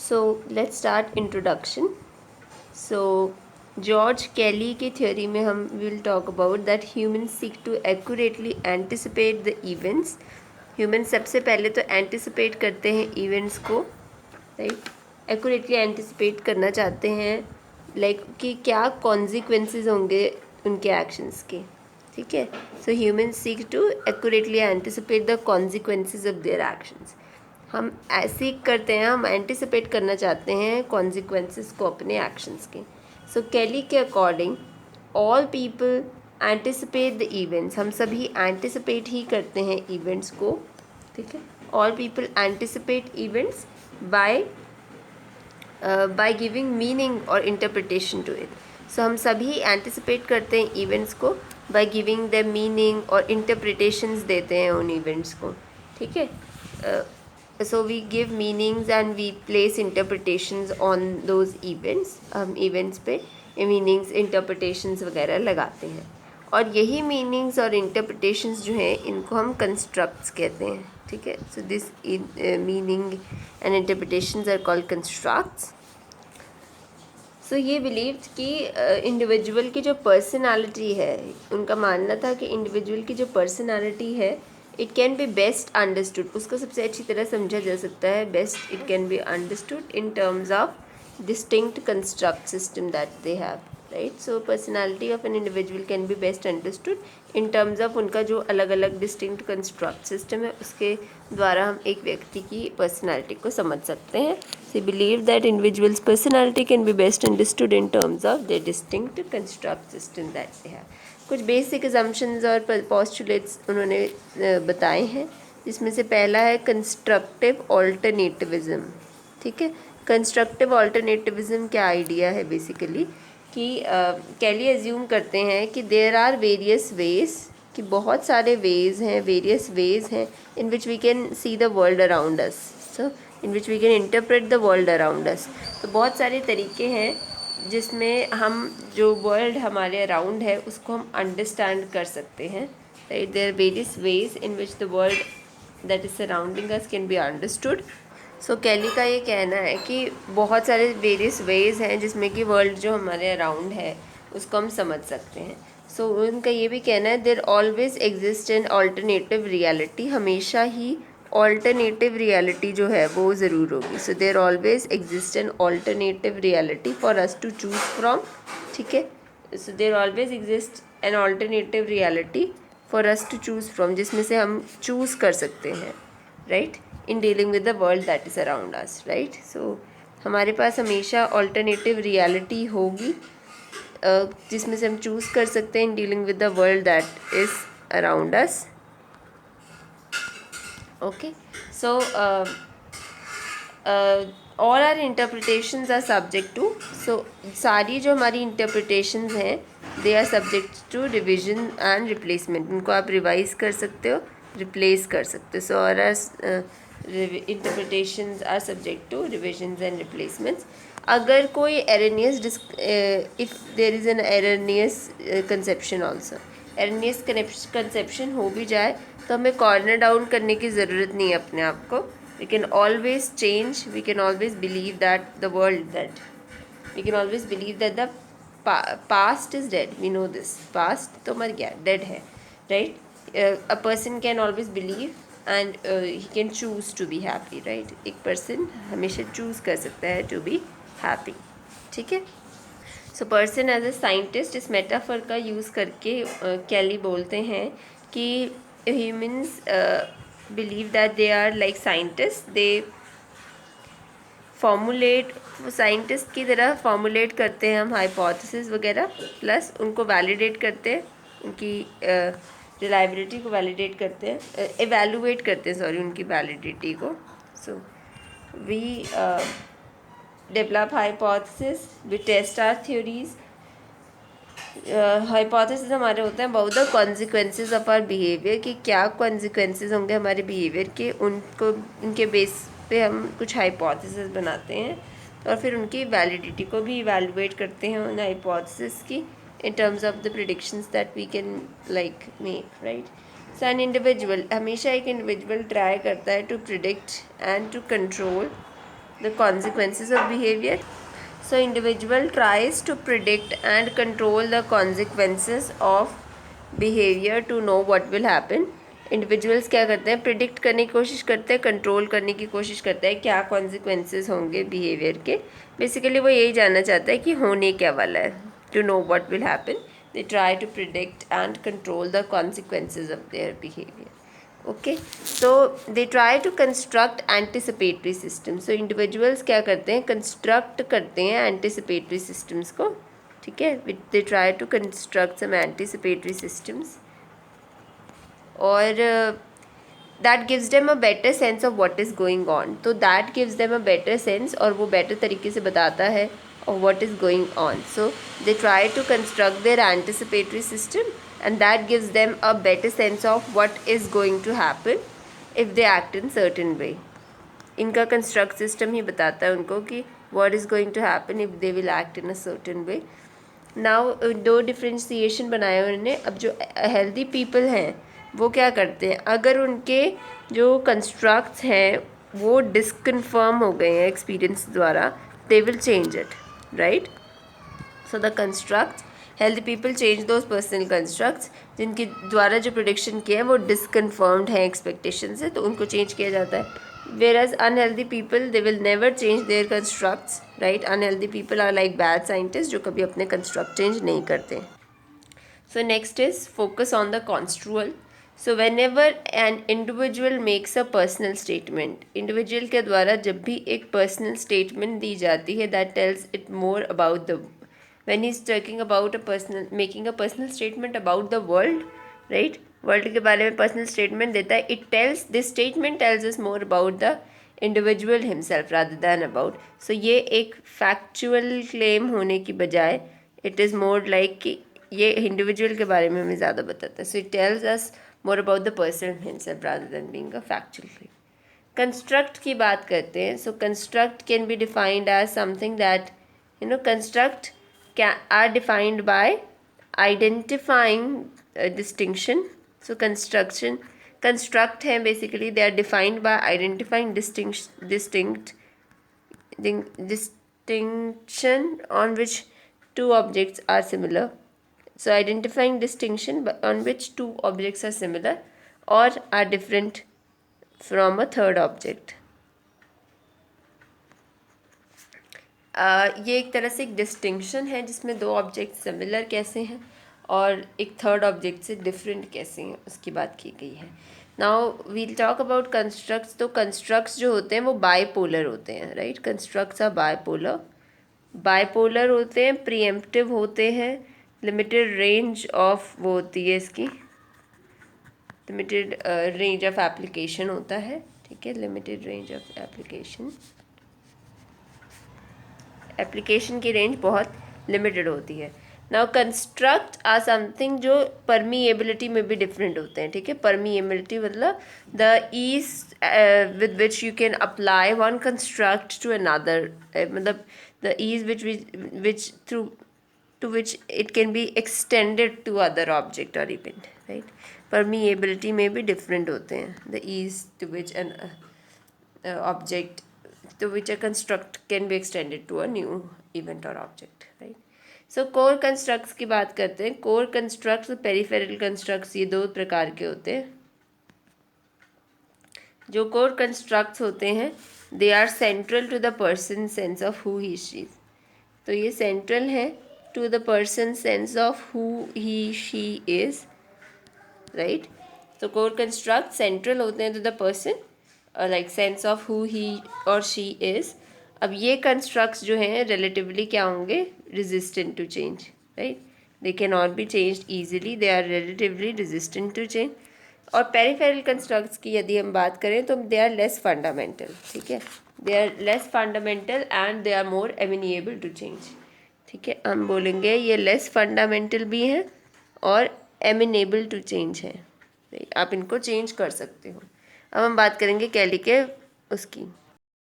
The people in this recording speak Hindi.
So let's start introduction. So George Kelly की थ्योरी में हम will talk about that humans seek to accurately anticipate the events. Human सबसे पहले तो एंटिसिपेट करते हैं इवेंट्स को, राइट. एक्यूरेटली एंटिसिपेट करना चाहते हैं लाइक कि क्या कॉन्सिक्वेंसेस होंगे उनके एक्शंस के. ठीक है. So human seek to accurately anticipate the consequences of their actions. हम ऐसे करते हैं, हम एंटिसिपेट करना चाहते हैं कॉन्सिक्वेंसेस को अपने एक्शंस के. सो कैली के according all people anticipate the events. हम सभी एंटिसिपेट ही करते हैं इवेंट्स को. ठीक है. All people anticipate events by giving meaning और इंटरप्रिटेशन टू इट. सो हम सभी एंटिसिपेट करते हैं इवेंट्स को बाय गिविंग द मीनिंग और इंटरप्रिटेशंस देते हैं उन इवेंट्स को. ठीक है. So we give meanings and we place interpretations on those events. हम events पे meanings interpretations वगैरह लगाते हैं और यही meanings और interpretations जो हैं इनको हम constructs कहते हैं. ठीक है. So this meaning and interpretations are called constructs. सो ये बिलीव कि इंडिविजुअल की जो पर्सनालिटी है, उनका मानना था कि इंडिविजुअल की जो पर्सनालिटी है it can be best understood. उसको सबसे अच्छी तरह समझा जा सकता है. Best it can be understood in terms of distinct construct system that they have, right. So personality of an individual can be best understood in terms of उनका जो अलग अलग डिस्टिंक्ट कंस्ट्रक्ट सिस्टम है, उसके द्वारा हम एक व्यक्ति की पर्सनालिटी को समझ सकते हैं. So believe that individual's personality can be best understood in terms of their distinct construct system that they have. कुछ बेसिक assumptions और postulates उन्होंने बताए हैं, जिसमें से पहला है कंस्ट्रक्टिव ऑल्टरनेटिविज्म. ठीक है. कंस्ट्रक्टिव ऑल्टरनेटिविज्म क्या आइडिया है बेसिकली कि कैली एज्यूम करते हैं कि देयर आर वेरियस वेज, कि बहुत सारे वेज हैं, वेरियस वेज हैं in which we can see the world around us. So in which we can interpret the world around us. तो बहुत सारे तरीके हैं जिसमें हम जो वर्ल्ड हमारे अराउंड है उसको हम अंडरस्टैंड कर सकते हैं, right. There are various ways in which the world that is surrounding us can be understood. So Kelly का ये कहना है कि बहुत सारे वेरियस वेज हैं जिसमें कि वर्ल्ड जो हमारे अराउंड है उसको हम समझ सकते हैं. सो उनका ये भी कहना है there always exist an alternative reality. हमेशा ही ऑल्टरनेटिव रियलिटी जो है वो ज़रूर होगी. So there always exist an alternative reality for us to choose from. ठीक है. So there always exist an alternative reality for us to choose from, जिसमें से हम चूज़ कर सकते हैं, right, in dealing with the world that is around us, right. So हमारे पास हमेशा ऑल्टरनेटिव रियलिटी होगी जिसमें से हम चूज़ कर सकते हैं इन dealing with the world that is around us. Okay, so all our interpretations are subject to. So सारी जो हमारी interpretations हैं they are subject to revision and replacement. उनको आप revise कर सकते हो, replace कर सकते हो. So all our interpretations are subject to revisions and replacements. अगर कोई erroneous if there is an erroneous conception also, erroneous conception हो भी जाए तो हमें कॉर्नर डाउन करने की ज़रूरत नहीं है अपने आप को. We can always change, we can always believe that the world that we can always believe that the past is dead. We know this. Past तो मर गया, डेड है, right. A person can always believe and he can choose to be happy, right. एक पर्सन हमेशा चूज़ कर सकता है टू बी हैप्पी. ठीक है. So person as a scientist इस मेटाफर का यूज़ करके कैली बोलते हैं कि humans believe that they are like scientists. They formulate, scientist की तरह फॉर्मुलेट करते हैं हम हाइपोथेसिस वगैरह, प्लस उनको वैलिडेट करते हैं, उनकी रिलायबिलिटी को वैलिडेट करते हैं, एवेलुएट करते हैं, सॉरी, उनकी वैलिडिटी को. So we develop hypothesis, we test our theories. Hypothesis हमारे होते हैं about the consequences of our behaviour, कि क्या कॉन्सिक्वेंसेज होंगे हमारे बिहेवियर के, उनको उनके बेस पे हम कुछ हाइपोथेसिस बनाते हैं और फिर उनकी वैलिडिटी को भी इवैल्यूएट करते हैं उन हाइपोथेसिस की in terms of the predictions that we can like make, right. So an individual, हमेशा एक इंडिविजुअल ट्राई करता है to predict and to control the consequences of behavior. So individual tries to predict and control the consequences of behavior to know what will happen. Individuals क्या करते हैं, प्रिडिक्ट करने की कोशिश करते हैं, कंट्रोल करने की कोशिश करते हैं क्या कॉन्सिक्वेंसेस होंगे बिहेवियर के. बेसिकली वो यही जानना चाहता है कि होने क्या वाला है. To know what will happen, they try to predict and control the consequences of their behaviour. Okay, so they try to construct anticipatory system. So individuals क्या करते हैं, कंस्ट्रक्ट करते हैं एंटिसिपेटरी सिस्टम्स को. ठीक है, they try to construct some anticipatory systems और that gives them a better sense of what is going on. तो that gives them a better sense, और वो बेटर तरीके से बताता है of what is going on. So they try to construct their anticipatory system, and that gives them a better sense of what is going to happen if they act in certain way. इनका construct system ही बताता है उनको कि what is going to happen if they will act in a certain way. Now दो differentiation बनाए उन्होंने. अब जो healthy people हैं वो क्या करते हैं, अगर उनके जो constructs हैं वो disconfirm हो गए हैं experience द्वारा, they will change it. Right? So the constructs, healthy people change those personal constructs जिनके द्वारा जो prediction किया है वो disconfirmed है expectation से, तो उनको change किया जाता है. Whereas unhealthy people, they will never change their constructs. Right? Unhealthy people are like bad scientists जो कभी अपने construct change नहीं करते. So next is focus on the construal. So whenever an individual makes a personal statement, individual के द्वारा जब भी एक personal statement दी जाती है, that tells it more about the, when he's talking about a personal, making a personal statement about the world, right? World के बारे में personal statement देता है. It tells, this statement tells us more about the individual himself rather than about. So ये एक factual claim होने की बजाय it is more like कि ये individual के बारे में हमें ज़्यादा बताता है. So it tells us more about the person himself rather than being a factual claim. Construct की बात करते हैं. So construct can be defined as something that, construct are defined by identifying a distinction. So construct है basically, they are defined by identifying distinction on which two objects are similar. So identifying distinction on which two objects are similar or are different from a third object. ये एक तरह से एक डिस्टिंक्शन है जिसमें दो ऑब्जेक्ट सिमिलर कैसे हैं और एक थर्ड ऑब्जेक्ट से डिफरेंट कैसे हैं, उसकी बात की गई है. Now we'll talk about constructs. तो कंस्ट्रक्ट्स जो होते हैं वो बायपोलर होते हैं. राइट? कंस्ट्रक्ट्स आर बायपोलर होते हैं, प्रीएम्प्टिव होते हैं, लिमिटेड रेंज ऑफ वो होती है इसकी, लिमिटेड रेंज ऑफ एप्लीकेशन होता है. ठीक है, लिमिटेड रेंज ऑफ एप्लीकेशन की रेंज बहुत लिमिटेड होती है. नाउ कंस्ट्रक्ट आर समथिंग जो परमिएबिलिटी में भी डिफरेंट होते हैं. ठीक है, परमिएबिलिटी मतलब the ease with which you can apply one construct to another, मतलब the ease which through to which it can be extended to other object or event. Right? Permeability may be different होते हैं. The ease to which an object, to which a construct can be extended to a new event or object. Right? So core constructs की बात करते हैं. core constructs और peripheral constructs ये दो प्रकार के होते हैं. जो core constructs होते हैं they are central to the person's sense of who he she is. तो ये central है to the person's sense of who he she is. Right? So core constructs central होते हैं to the person, like sense of who he or she is. अब ये constructs जो हैं relatively क्या होंगे, resistant to change. Right? They cannot be changed easily, they are relatively resistant to change. और peripheral constructs की यदि हम बात करें तो they are less fundamental. ठीक है, they are less fundamental and they are more amenable to change. ठीक है, हम बोलेंगे ये लेस फंडामेंटल भी हैं और एमिनेबल टू चेंज है. आप इनको चेंज कर सकते हो. अब हम बात करेंगे कैली के उसकी